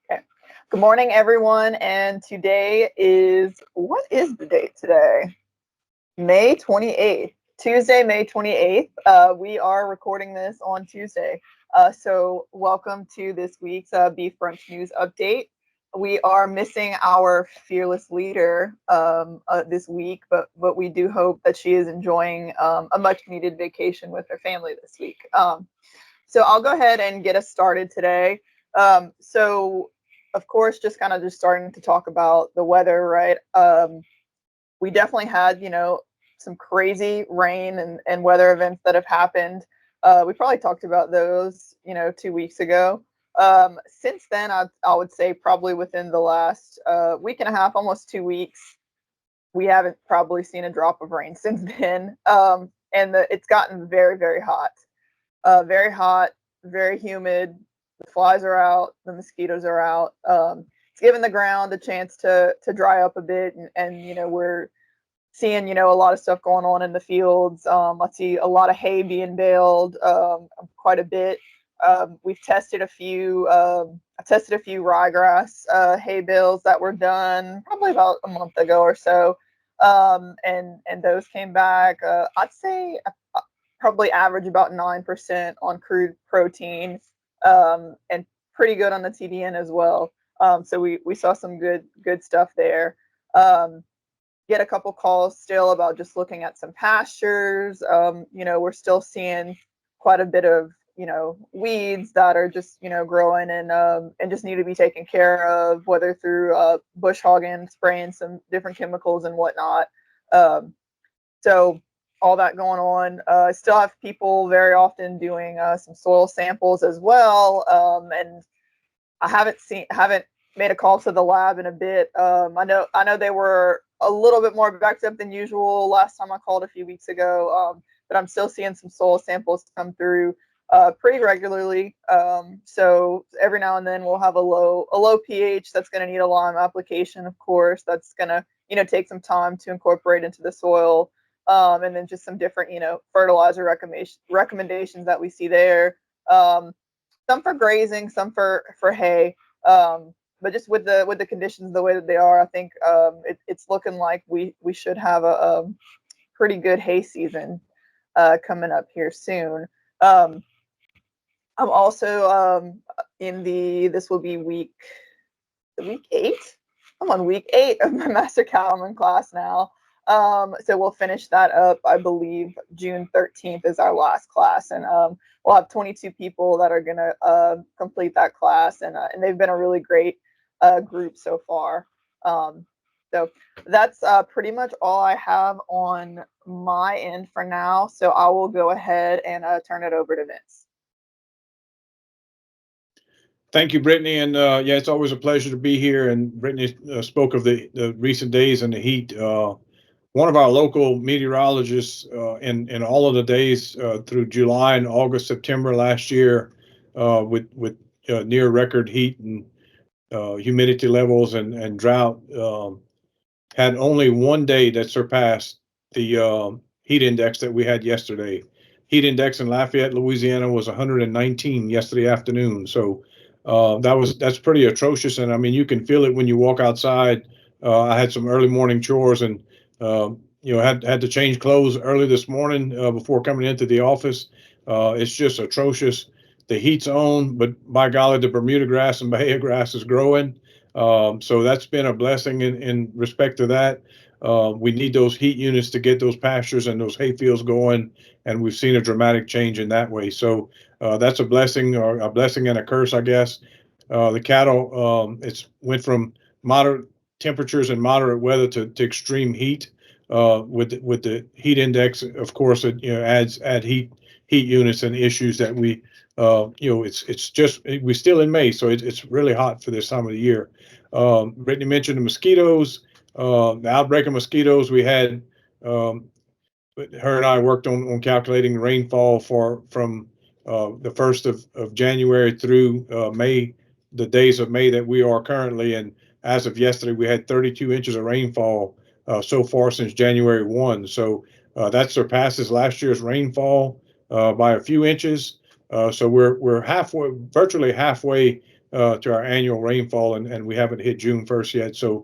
Okay. Good morning, everyone. And what is the date today? May 28th, Tuesday, May 28th. We are recording this on Tuesday. So welcome to this week's Beef Brunch News Update. We are missing our fearless leader this week, but we do hope that she is enjoying a much needed vacation with her family this week. So I'll go ahead and get us started today. So of course, just starting to talk about the weather, right? We definitely had, some crazy rain and weather events that have happened. We probably talked about those, 2 weeks ago. Since then, I would say probably within the last week and a half, almost 2 weeks, we haven't probably seen a drop of rain since then. It's gotten very, very hot, very humid. The flies are out, the mosquitoes are out. It's given the ground a chance to dry up a bit, and we're seeing a lot of stuff going on in the fields. I see a lot of hay being baled, quite a bit. We've tested a few. I tested a few ryegrass hay bales that were done probably about a month ago or so, and those came back. I'd say probably average about 9% on crude protein, and pretty good on the TDN as well. So we saw some good stuff there. Get a couple calls still about just looking at some pastures. We're still seeing quite a bit of weeds that are just growing and just need to be taken care of, whether through bush hogging, spraying some different chemicals and whatnot. So all that going on. I still have people very often doing some soil samples as well, and I haven't made a call to the lab in a bit. I know they were a little bit more backed up than usual last time I called a few weeks ago, but I'm still seeing some soil samples come through pretty regularly. So every now and then we'll have a low pH that's going to need a lime application, of course. That's going to take some time to incorporate into the soil. And then just some different, fertilizer recommendations that we see there. Some for grazing, some for hay. But just with the conditions the way that they are, I think it's looking like we should have a pretty good hay season coming up here soon. I'm also this will be week 8. I'm on week 8 of my Master Cattleman class now. So we'll finish that up. I believe June 13th is our last class, and we'll have 22 people that are gonna complete that class, and they've been a really great group so far. So that's pretty much all I have on my end for now. So I will go ahead and turn it over to Vince. Thank you, Brittany. And yeah, it's always a pleasure to be here. And Brittany spoke of the recent days and the heat. One of our local meteorologists in all of the days through July and August, September last year, with near record heat and humidity levels and drought, had only one day that surpassed the heat index that we had yesterday. Heat index in Lafayette, Louisiana was 119 yesterday afternoon. So that's pretty atrocious. And I mean, you can feel it when you walk outside. I had some early morning chores and had to change clothes early this morning before coming into the office. It's just atrocious. The heat's on, but by golly, the Bermuda grass and Bahia grass is growing. So that's been a blessing in respect to that. We need those heat units to get those pastures and those hay fields going, and we've seen a dramatic change in that way. So that's a blessing, or a blessing and a curse, I guess. The cattle, it's went from moderate temperatures and moderate weather to extreme heat. With the heat index, of course, it add heat units and issues that we it's just we're still in May, so it's really hot for this time of the year. Brittany mentioned the mosquitoes, the outbreak of mosquitoes. We had her and I worked on calculating rainfall from the 1st of January through May, the days of May that we are currently. And as of yesterday, we had 32 inches of rainfall so far since January 1. So that surpasses last year's rainfall by a few inches. So we're halfway, virtually halfway to our annual rainfall, and we haven't hit June 1st yet. So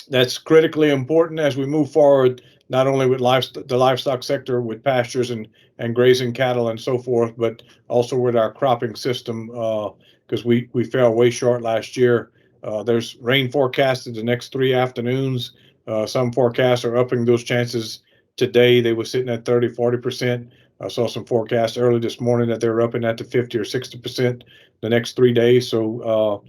that's critically important as we move forward, not only with the livestock sector, with pastures and grazing cattle and so forth, but also with our cropping system, because we fell way short last year. There's rain forecasted the next 3 afternoons. Some forecasts are upping those chances today. They were sitting at 30-40%. I saw some forecasts early this morning that they were upping that to 50 or 60% the next 3 days. So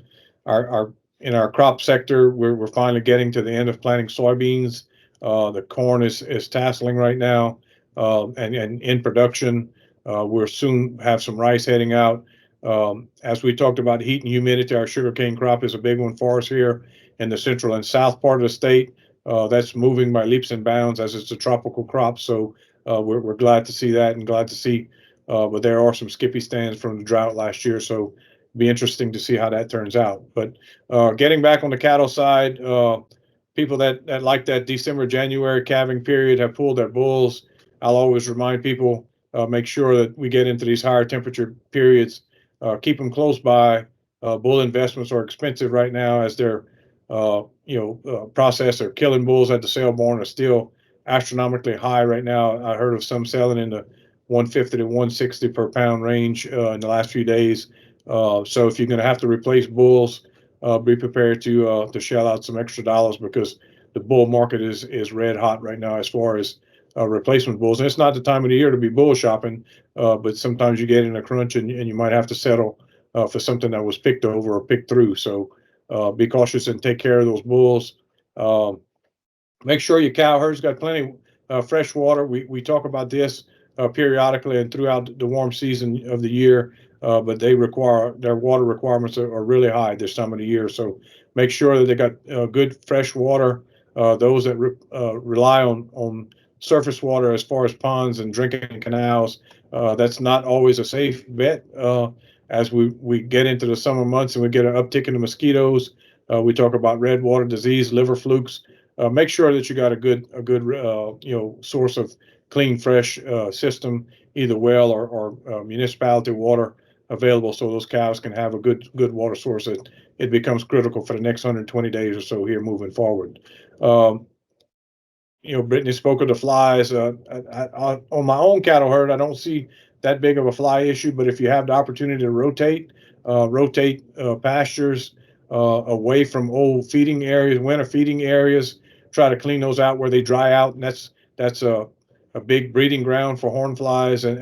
our in our crop sector, we're finally getting to the end of planting soybeans. The corn is tasseling right now, and in production. We'll soon have some rice heading out. As we talked about heat and humidity, our sugarcane crop is a big one for us here in the central and south part of the state. That's moving by leaps and bounds as it's a tropical crop. So we're glad to see that, and glad to see. But there are some skippy stands from the drought last year, so be interesting to see how that turns out. But getting back on the cattle side, people that like that December, January calving period have pulled their bulls. I'll always remind people, make sure that we get into these higher temperature periods, keep them close by. Bull investments are expensive right now, as their process or killing bulls at the sale barn are still astronomically high right now. I heard of some selling in the 150 to 160 per pound range in the last few days. So if you're going to have to replace bulls, be prepared to shell out some extra dollars, because the bull market is red hot right now as far as replacement bulls. And it's not the time of the year to be bull shopping, but sometimes you get in a crunch and you might have to settle for something that was picked over or picked through. So be cautious and take care of those bulls. Make sure your cow herd's got plenty fresh water. We talk about this periodically and throughout the warm season of the year, but their water requirements are really high this time of the year. So make sure that they got good fresh water. Those that rely on surface water, as far as ponds and drinking canals, that's not always a safe bet. As we get into the summer months and we get an uptick in the mosquitoes, we talk about red water disease, liver flukes. Make sure that you got a good source of clean, fresh system, either well or municipality water available, so those cows can have a good water source. It becomes critical for the next 120 days or so here moving forward. Brittany spoke of the flies. On my own cattle herd, I don't see that big of a fly issue, but if you have the opportunity to rotate pastures away from old feeding areas, winter feeding areas, try to clean those out where they dry out, and that's a big breeding ground for horn flies, and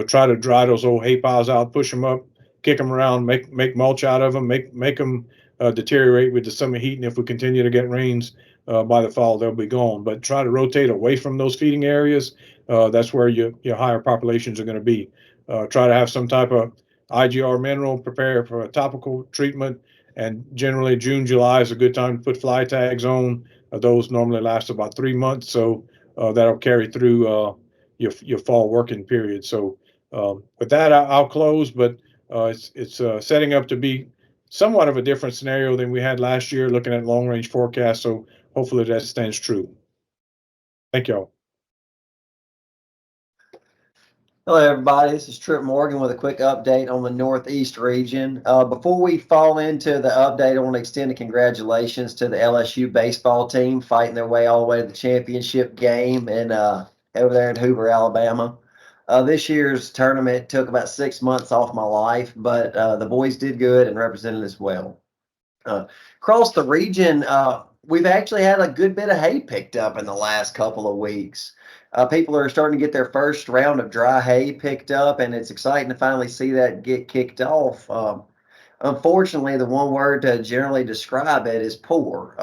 try to dry those old hay piles out, push them up, kick them around, make mulch out of them, make them deteriorate with the summer heat, and if we continue to get rains by the fall, they'll be gone. But try to rotate away from those feeding areas. That's where your higher populations are going to be. Try to have some type of IGR mineral prepared for a topical treatment. And generally, June, July is a good time to put fly tags on. Those normally last about 3 months, so that'll carry through your fall working period. So with that, I'll close. But it's setting up to be somewhat of a different scenario than we had last year, looking at long range forecasts. So hopefully that stands true. Thank y'all. Hello, everybody. This is Trip Morgan with a quick update on the Northeast region. Before we fall into the update, I want to extend a congratulations to the LSU baseball team fighting their way all the way to the championship game and over there in Hoover, Alabama. This year's tournament took about 6 months off my life, but the boys did good and represented us well. Across the region, we've actually had a good bit of hay picked up in the last couple of weeks. People are starting to get their first round of dry hay picked up, and it's exciting to finally see that get kicked off. Unfortunately, the one word to generally describe it is poor.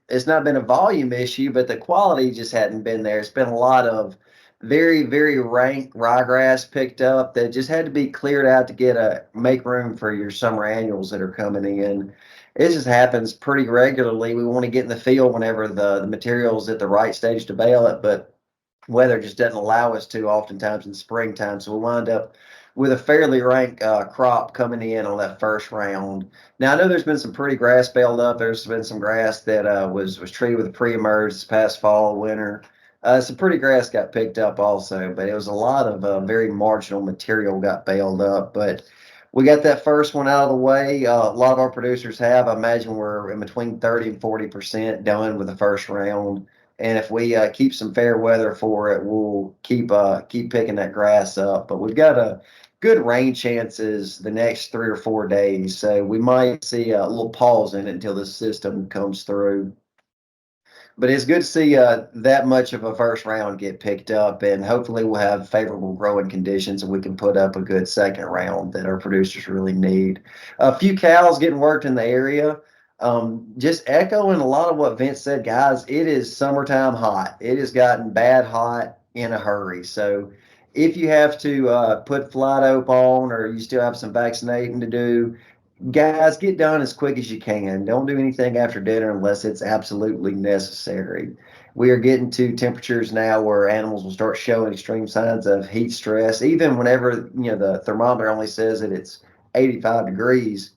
It's not been a volume issue, but the quality just hadn't been there. It's been a lot of very, very rank ryegrass picked up that just had to be cleared out to make room for your summer annuals that are coming in. It just happens pretty regularly. We want to get in the field whenever the material's at the right stage to bale it, but weather just doesn't allow us to oftentimes in the springtime. So we wind up with a fairly rank crop coming in on that first round. Now, I know there's been some pretty grass baled up. There's been some grass that was treated with pre-emerge this past fall, winter. Some pretty grass got picked up also, but it was a lot of very marginal material got baled up. But we got that first one out of the way. A lot of our producers have. I imagine we're in between 30 and 40% done with the first round. And if we keep some fair weather for it, we'll keep picking that grass up. But we've got a good rain chances the next 3 or 4 days, so we might see a little pause in it until the system comes through. But it's good to see that much of a first round get picked up, and hopefully we'll have favorable growing conditions and we can put up a good second round that our producers really need. A few cows getting worked in the area. Just echoing a lot of what Vince said, guys, it is summertime hot. It has gotten bad hot in a hurry. So if you have to put flight ope on or you still have some vaccinating to do, guys, get done as quick as you can. Don't do anything after dinner unless it's absolutely necessary. We are getting to temperatures now where animals will start showing extreme signs of heat stress. Even whenever, the thermometer only says that it's 85 degrees,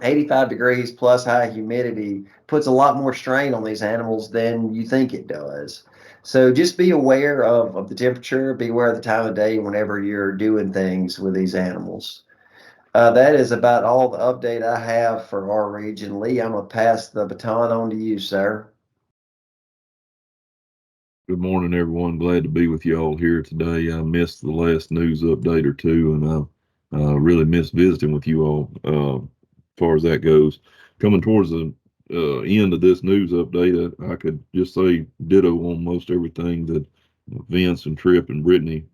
85 degrees plus high humidity puts a lot more strain on these animals than you think it does. So just be aware of the temperature, be aware of the time of day whenever you're doing things with these animals. That is about all the update I have for our region. Lee, I'm going to pass the baton on to you, sir. Good morning, everyone. Glad to be with you all here today. I missed the last news update or two, and I really missed visiting with you all as far as that goes. Coming towards the end of this news update, I could just say ditto on most everything that Vince and Tripp and Brittany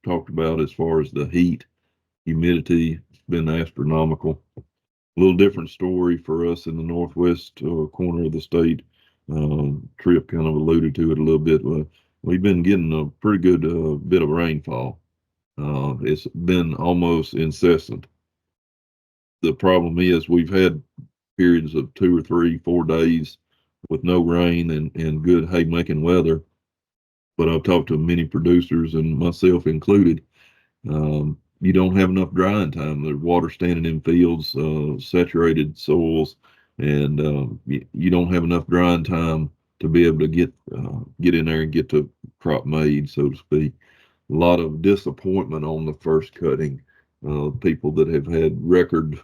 talked about as far as the heat, humidity. It's been astronomical. A little different story for us in the northwest corner of the state. Tripp kind of alluded to it a little bit. We've been getting a pretty good bit of rainfall. It's been almost incessant. The problem is we've had periods of 2 or 3, 4 days with no rain and good haymaking weather. But I've talked to many producers and myself included. You don't have enough drying time. There's water standing in fields, saturated soils, and you don't have enough drying time to be able to get in there and get the crop made, so to speak. A lot of disappointment on the first cutting. People that have had record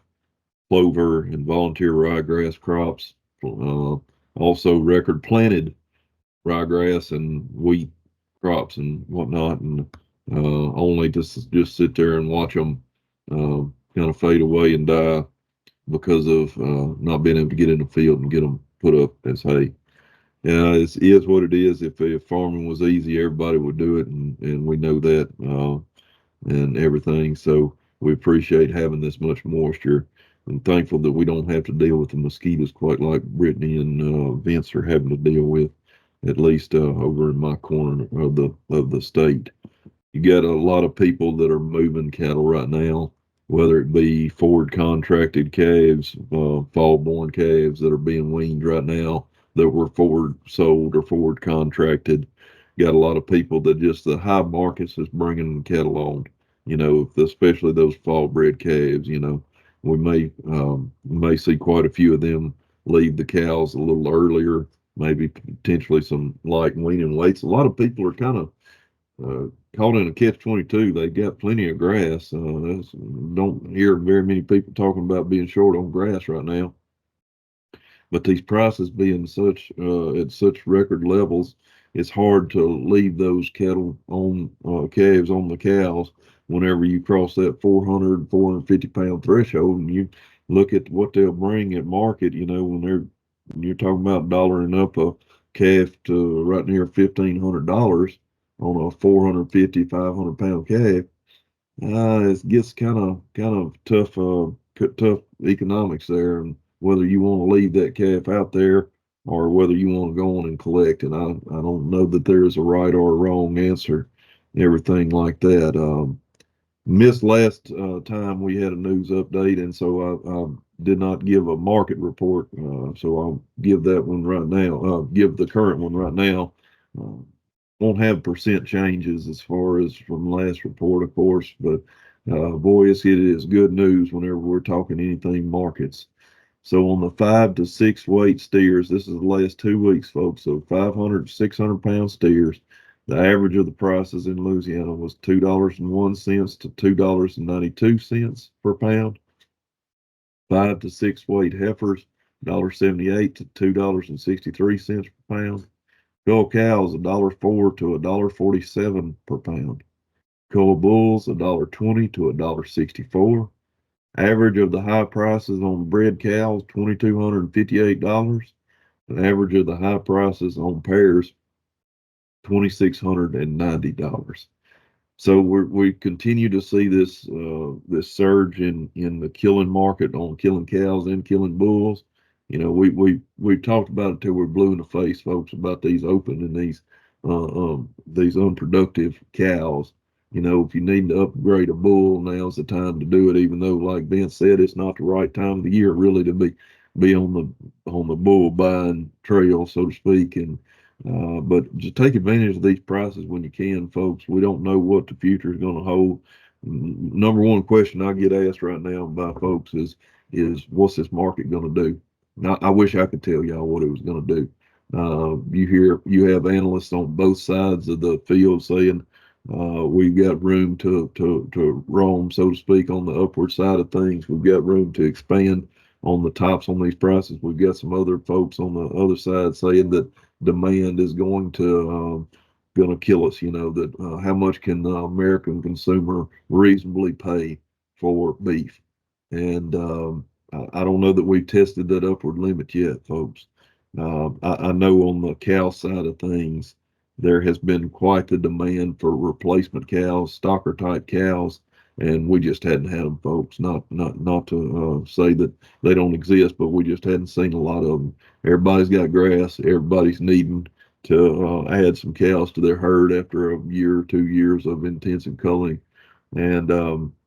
clover and volunteer ryegrass crops, also record planted ryegrass and wheat crops and whatnot, and only to just sit there and watch them kind of fade away and die because of not being able to get in the field and get them put up as hay. Yeah, it is what it is. If farming was easy, everybody would do it, and we know that and everything. So we appreciate having this much moisture. I'm thankful that we don't have to deal with the mosquitoes quite like Brittany and Vince are having to deal with, at least over in my corner of the state. You got a lot of people that are moving cattle right now, whether it be forward contracted calves, fall born calves that are being weaned right now that were forward sold or forward contracted. Got a lot of people that just the high markets is bringing cattle on, especially those fall bred calves. We may see quite a few of them leave the cows a little earlier, maybe potentially some light weaning weights. A lot of people are kind of caught in a catch-22. They got plenty of grass. Don't hear very many people talking about being short on grass right now. But these prices being such at such record levels, it's hard to leave those cattle on calves on the cows whenever you cross that 400, 450 pound threshold, and you look at what they'll bring at market. When you're talking about dollaring up a calf to right near $1,500 on a 450, 500 pound calf. It gets kind of tough economics there, and whether you want to leave that calf out there or whether you want to go on and collect. And I don't know that there is a right or a wrong answer, everything like that. Missed last time we had a news update, and so I did not give a market report. So I'll give that one right now. Give the current one right now. Won't have percent changes as far as from last report, of course, but boy, it is good news whenever we're talking anything markets. So on the 5 to 6 weight steers, this is the last 2 weeks, folks. So 500 to 600 pound steers, The average of the prices in Louisiana was $2.01 to $2.92 per pound. 5 to 6 weight heifers, $1.78 to $2.63 per pound. Cull cows, $1.04 to $1.47 per pound. Cull bulls, $1.20 to $1.64. Average of the high prices on bred cows, $2,258. The average of the high prices on pairs, $2,690. So we continue to see this this surge in the killing market on killing cows and killing bulls. You know, we talked about it till we're blue in the face, folks, about these open and these unproductive cows. You know, if you need to upgrade a bull, now's the time to do it. Even though, like Ben said, it's not the right time of the year really to be on the bull buying trail, so to speak. And but just take advantage of these prices when you can, folks. We don't know what the future is going to hold. Number one question I get asked right now by folks is what's this market going to do? Now, I wish I could tell y'all what it was going to do. You have analysts on both sides of the field saying we've got room to roam, so to speak, on the upward side of things. We've got room to expand on the tops on these prices. We've got some other folks on the other side saying that demand is going to kill us. You know, that how much can the American consumer reasonably pay for beef? And I don't know that we've tested that upward limit yet, folks. I know on the cow side of things, there has been quite the demand for replacement cows, stocker type cows, and we just hadn't had them, folks. Not to say that they don't exist, but we just hadn't seen a lot of them. Everybody's got grass. Everybody's needing to add some cows to their herd after a year or 2 years of intensive culling, and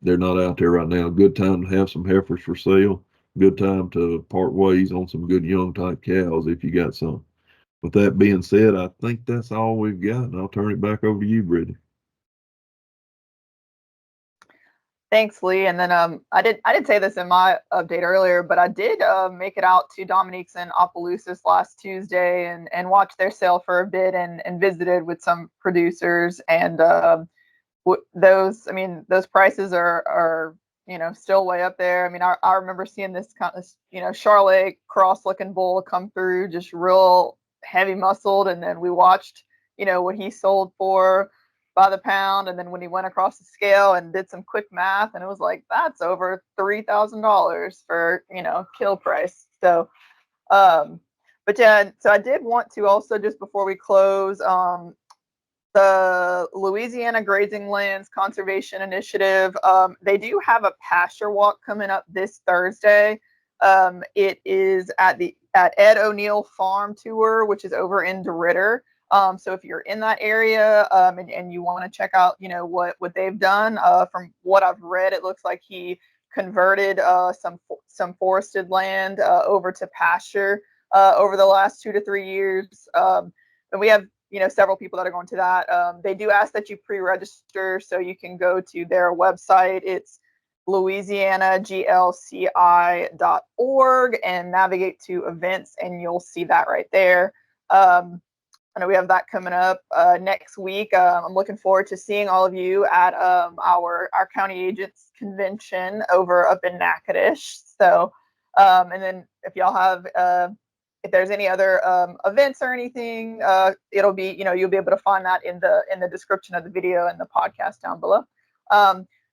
they're not out there right now. Good time to have some heifers for sale. Good time to part ways on some good young type cows if you got some. With that being said, I think that's all we've got, and I'll turn it back over to you, Brittany. Thanks, Lee. And then I did say this in my update earlier, but I did make it out to Dominique's in Opelousas last Tuesday and watched their sale for a bit and visited with some producers. And those prices are still way up there. I mean, I remember seeing this kind of Charlotte cross looking bull come through, just real heavy muscled, and then we watched what he sold for by the pound, and then when he went across the scale and did some quick math, and it was like, that's over $3,000 for kill price. So but yeah, so I did want to also, just before we close, the Louisiana Grazing Lands Conservation Initiative, they do have a pasture walk coming up this Thursday. It is at Ed O'Neill Farm Tour, which is over in DeRidder. So if you're in that area and you want to check out, what they've done, from what I've read, it looks like he converted some forested land over to pasture over the last 2 to 3 years. And we have several people that are going to that. They do ask that you pre-register, so you can go to their website. It's LouisianaGLCI.org and navigate to events, and you'll see that right there. I know we have that coming up next week. I'm looking forward to seeing all of you at our county agents convention up in Natchitoches. So, and then if y'all have if there's any other events or anything, it'll be, you'll be able to find that in the description of the video and the podcast down below.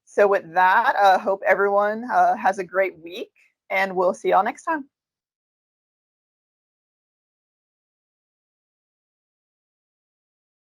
So with that, hope everyone has a great week, and we'll see y'all next time.